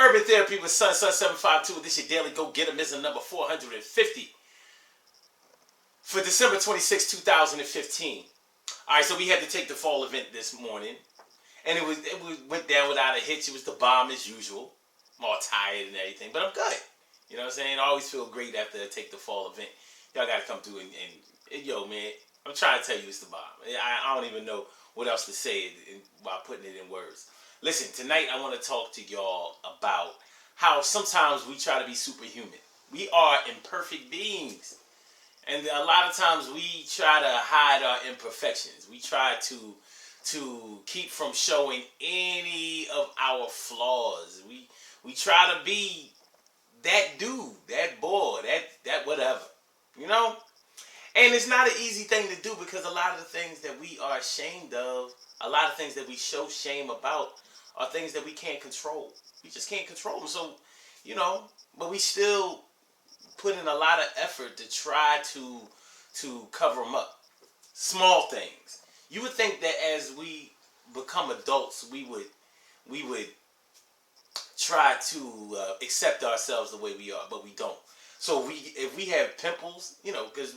Urban Therapy with Sun752. This your daily go getism number 450 for December 26, 2015. All right, so we had to take the fall event this morning, and it went down without a hitch. It was the bomb as usual. I'm all tired and everything, but I'm good. You know what I'm saying? I always feel great after I take the fall event. Y'all got to come through and yo, man, I'm trying to tell you it's the bomb. I don't even know what else to say while putting it in words. Listen, tonight I want to talk to y'all about how sometimes we try to be superhuman. We are imperfect beings. And a lot of times we try to hide our imperfections. We try to keep from showing any of our flaws. We try to be that dude, that boy, that whatever. You know? And it's not an easy thing to do because a lot of the things that we are ashamed of, a lot of things that we show shame about are things that we can't control. We just can't control them. So, you know, but we still put in a lot of effort to try to cover them up. Small things. You would think that as we become adults, we would try to accept ourselves the way we are, but we don't. So if we have pimples, you know, because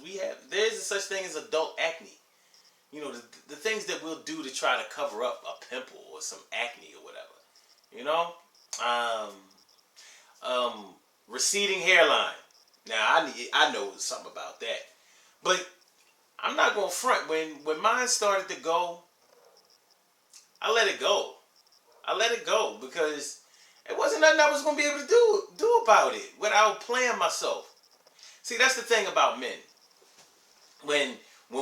there's such thing as adult acne. You know, the things that we'll do to try to cover up a pimple or some acne or whatever. You know, receding hairline. Now I know something about that, but I'm not gonna front. When mine started to go, I let it go. I let it go because it wasn't nothing I was gonna be able to do about it without playing myself. See, that's the thing about men. When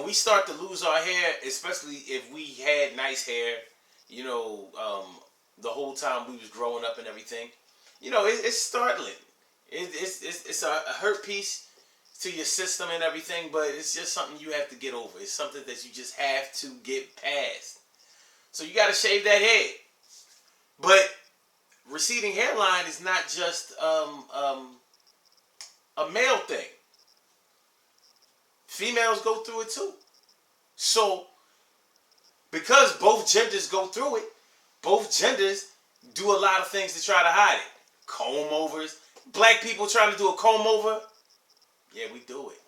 we start to lose our hair, especially if we had nice hair, you know, the whole time we was growing up and everything, you know, it's startling. It's a hurt piece to your system and everything, but it's just something you have to get over. It's something that you just have to get past. So you got to shave that head. But receding hairline is not just a male thing. Females go through it too. So because both genders go through it, both genders do a lot of things to try to hide it. Comb overs. Black people trying to do a comb over. Yeah, we do it.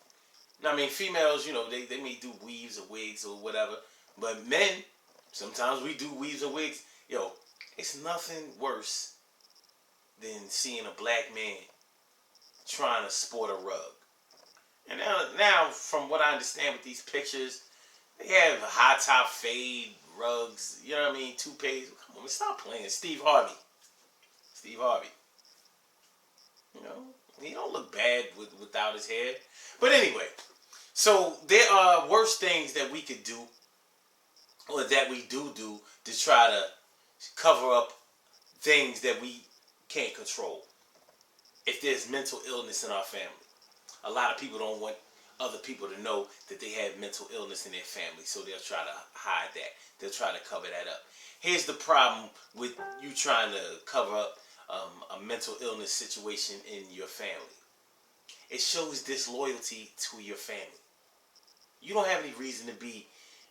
I mean, females, you know, they may do weaves or wigs or whatever. But men, sometimes we do weaves or wigs. Yo, it's nothing worse than seeing a black man trying to sport a rug. And now, from what I understand with these pictures, they have high top fade rugs. You know what I mean? Toupees. Come on, stop playing. Steve Harvey. Steve Harvey. You know, he don't look bad without his hair. But anyway, so there are worse things that we could do, or that we do to try to cover up things that we can't control. If there's mental illness in our family, a lot of people don't want other people to know that they have mental illness in their family, so they'll try to hide that. They'll try to cover that up. Here's the problem with you trying to cover up a mental illness situation in your family. It shows disloyalty to your family. You don't have any reason to be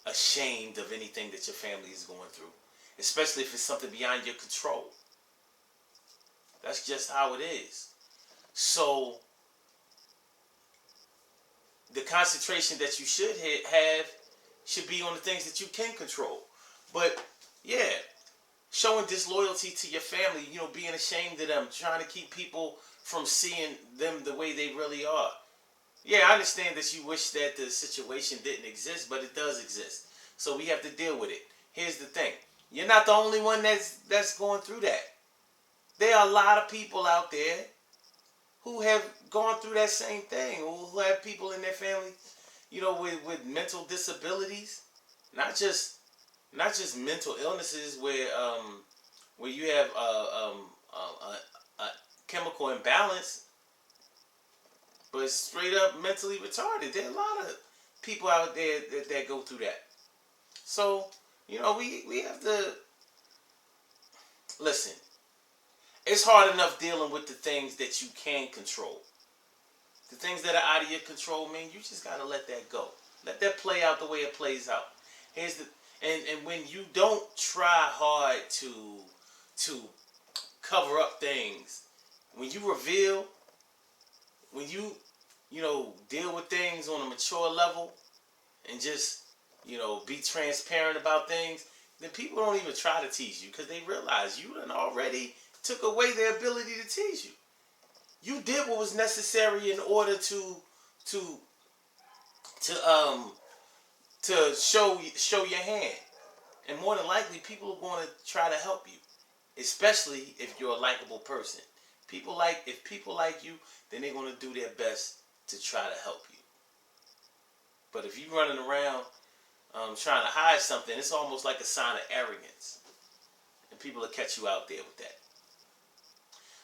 ashamed of anything that your family is going through, especially if it's something beyond your control. That's just how it is. So the concentration that you should have should be on the things that you can control. But yeah, showing disloyalty to your family, you know, being ashamed of them, trying to keep people from seeing them the way they really are. Yeah, I understand that you wish that the situation didn't exist, but it does exist. So we have to deal with it. Here's the thing. You're not the only one that's going through that. There are a lot of people out there who have gone through that same thing, who have people in their family, you know, with mental disabilities, not just mental illnesses where you have a chemical imbalance, but straight up mentally retarded. There are a lot of people out there that go through that. So, you know, we have to listen. It's hard enough dealing with the things that you can control. The things that are out of your control, man, you just gotta let that go. Let that play out the way it plays out. And when you don't try hard to cover up things. When you reveal, when you deal with things on a mature level and just, be transparent about things, then people don't even try to tease you because they realize you done already took away their ability to tease you. You did what was necessary in order to to um to show your hand. And more than likely people are going to try to help you, especially if you're a likable person. If people like you, then they're going to do their best to try to help you. But if you're running around trying to hide something, it's almost like a sign of arrogance, and people will catch you out there with that.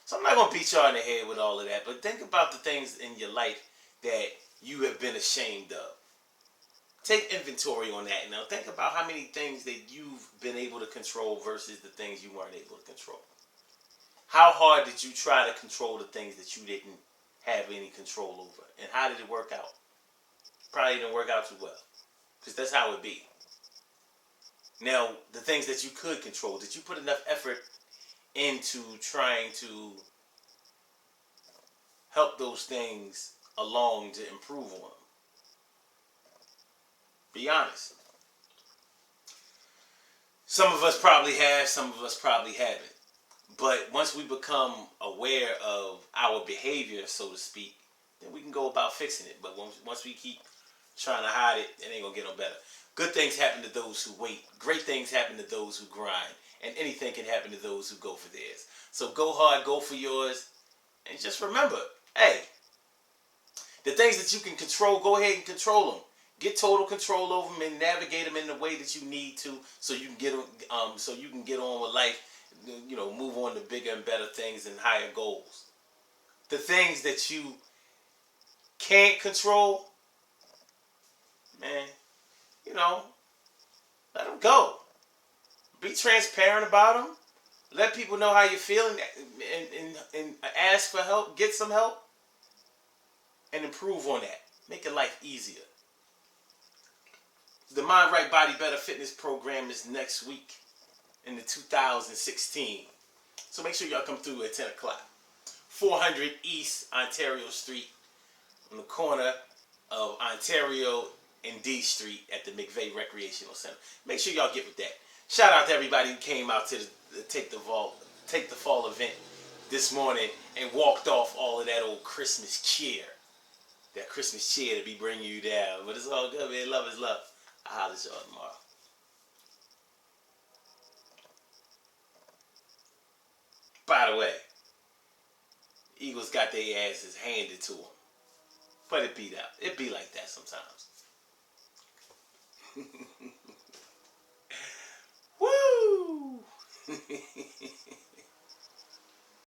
So I'm not going to beat y'all in the head with all of that, but think about the things in your life that you have been ashamed of. Take inventory on that. Now think about how many things that you've been able to control versus the things you weren't able to control. How hard did you try to control the things that you didn't have any control over? And how did it work out? Probably didn't work out too well. Because that's how it be. Now, the things that you could control, did you put enough effort into trying to help those things along to improve on them? Be honest. Some of us probably have, some of us probably haven't. But once we become aware of our behavior, so to speak, then we can go about fixing it. But once we keep trying to hide it, it ain't going to get no better. Good things happen to those who wait. Great things happen to those who grind. And anything can happen to those who go for theirs. So go hard, go for yours. And just remember, hey, the things that you can control, go ahead and control them. Get total control over them and navigate them in the way that you need to, so you can get on with life. Move on to bigger and better things and higher goals. The things that you can't control, man, let them go. Be transparent about them. Let people know how you're feeling, and ask for help. Get some help, and improve on that. Make your life easier. The Mind Right Body Better Fitness program is next week in the 2016. So make sure y'all come through at 10 o'clock. 400 East Ontario Street, on the corner of Ontario and D Street at the McVeigh Recreational Center. Make sure y'all get with that. Shout out to everybody who came out to the Take the Fall event this morning and walked off all of that old Christmas cheer. That Christmas cheer to be bringing you down. But it's all good, man. Love is love. I'll holler at y'all tomorrow. By the way, Eagles got their asses handed to them. But it be like that sometimes.